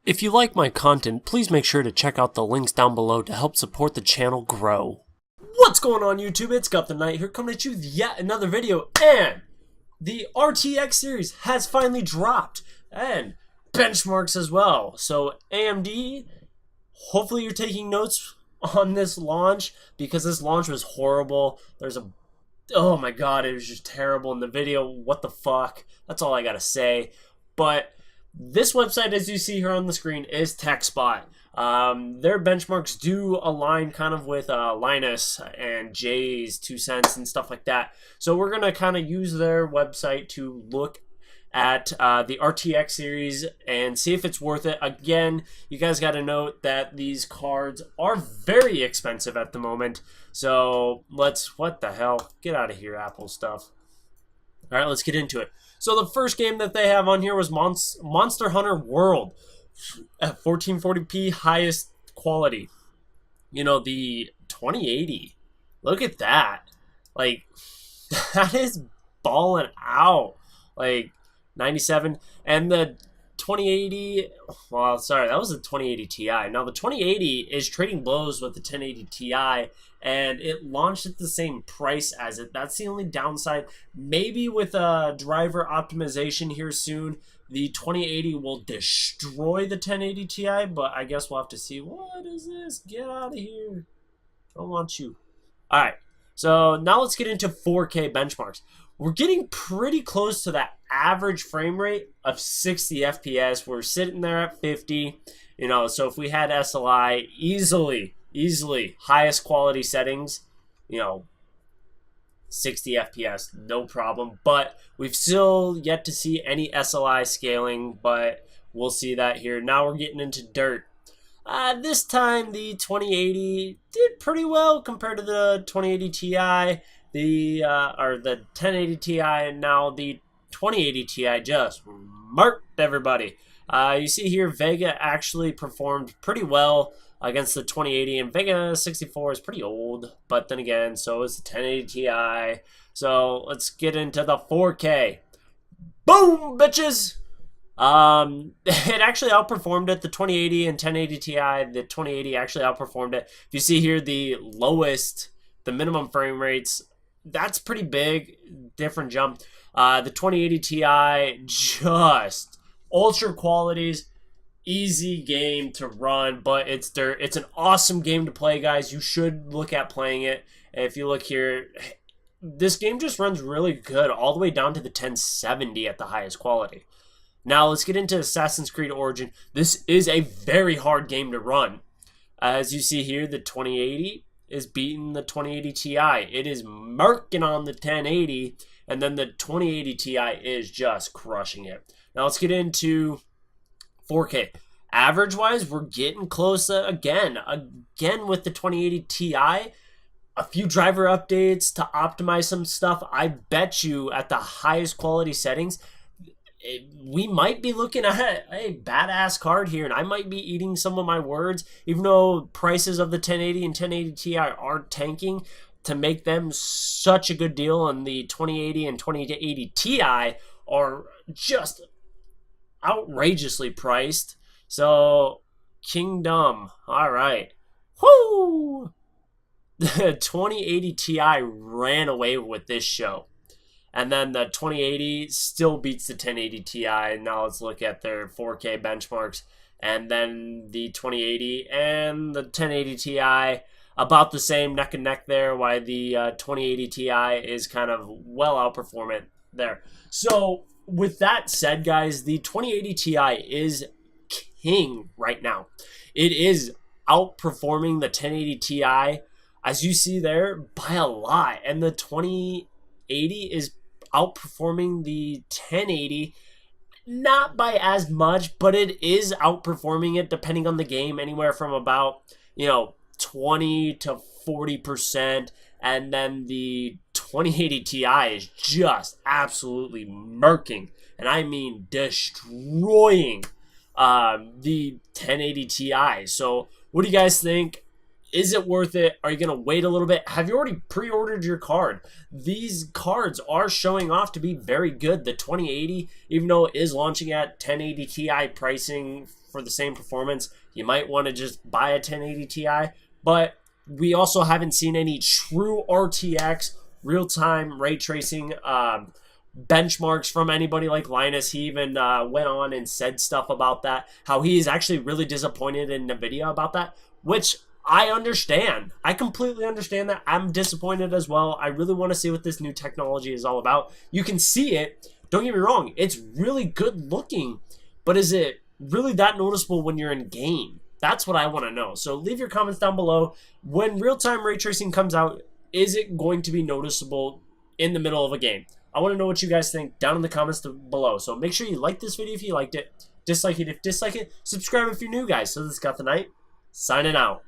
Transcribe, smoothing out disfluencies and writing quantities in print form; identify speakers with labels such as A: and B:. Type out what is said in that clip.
A: If you like my content, please make sure to check out the links down below to help support the channel grow. What's going on YouTube? It's Got the Knight here coming at you with yet another video, and the RTX series has finally dropped, and benchmarks as well. So AMD, hopefully you're taking notes on this launch, because this launch was horrible. Oh my god, it was just terrible in the video. What the fuck? That's all I gotta say. But this website, as you see here on the screen, is TechSpot. Their benchmarks do align kind of with Linus and Jay's 2 cents and stuff like that. So we're going to kind of use their website to look at the RTX series and see if it's worth it. Again, you guys got to note that these cards are very expensive at the moment. So what the hell? Get out of here, Apple stuff. All right, let's get into it. So the first game that they have on here was Monster Hunter World at 1440p highest quality. You know, the 2080. Look at that. Like, that is balling out. Like, 97. And the 2080, well, sorry, that was the 2080 Ti. Now, the 2080 is trading blows with the 1080 Ti, and it launched at the same price as it. That's the only downside. Maybe with a driver optimization here soon, the 2080 will destroy the 1080 Ti, but I guess we'll have to see. What is this? Get out of here. I don't want you. All right, so now let's get into 4K benchmarks. We're getting pretty close to that average frame rate of 60 FPS. We're sitting there at 50. You know, so if we had SLI, easily highest quality settings, you know, 60 FPS, no problem. But we've still yet to see any SLI scaling, but we'll see that here. Now we're getting into dirt. This time the 2080 did pretty well compared to the 2080 Ti. The 1080 Ti, and now the 2080 Ti just marked everybody. You see here, Vega actually performed pretty well against the 2080, and Vega 64 is pretty old, but then again, so is the 1080 Ti. So let's get into the 4K. Boom, bitches! It actually outperformed it. The 2080 and 1080 Ti, the 2080 actually outperformed it. If you see here, the minimum frame rates, that's pretty big, different jump. The 2080 Ti, just ultra qualities, easy game to run, but it's dirt. It's an awesome game to play, guys. You should look at playing it. And if you look here, this game just runs really good, all the way down to the 1070 at the highest quality. Now let's get into Assassin's Creed Origin. This is a very hard game to run. As you see here, the 2080 is beating the 2080 Ti. It is murking on the 1080, and then the 2080 Ti is just crushing it. Now let's get into 4K. Average-wise, we're getting close again with the 2080 Ti. A few driver updates to optimize some stuff. I bet you at the highest quality settings, we might be looking at a badass card here, and I might be eating some of my words, even though prices of the 1080 and 1080 Ti are tanking to make them such a good deal, and the 2080 and 2080 Ti are just outrageously priced. So, Kingdom, all right. Whoo! The 2080 Ti ran away with this show. And then the 2080 still beats the 1080 Ti. Now let's look at their 4K benchmarks. And then the 2080 and the 1080 Ti, about the same, neck and neck there, while the 2080 Ti is kind of well outperforming there. So with that said, guys, the 2080 Ti is king right now. It is outperforming the 1080 Ti, as you see there, by a lot. And the 2080 is outperforming the 1080, not by as much, but it is outperforming it depending on the game, anywhere from about, you know, 20 to 40%. And then the 2080 Ti is just absolutely murking, and I mean destroying the 1080 Ti. So what do you guys think? Is it worth it? Are you going to wait a little bit? Have you already pre-ordered your card? These cards are showing off to be very good. The 2080, even though it is launching at 1080 Ti pricing for the same performance, you might want to just buy a 1080 Ti. But we also haven't seen any true RTX real-time ray tracing benchmarks from anybody like Linus. He even went on and said stuff about that, how he's actually really disappointed in Nvidia about that, which I understand. I completely understand that. I'm disappointed as well. I really want to see what this new technology is all about. You can see it. Don't get me wrong. It's really good looking, but is it really that noticeable when you're in game? That's what I want to know. So leave your comments down below. When real-time ray tracing comes out, is it going to be noticeable in the middle of a game? I want to know what you guys think down in the comments below. So make sure you like this video if you liked it, dislike it if you dislike it, subscribe if you're new, guys. So this is Got the Night, signing out.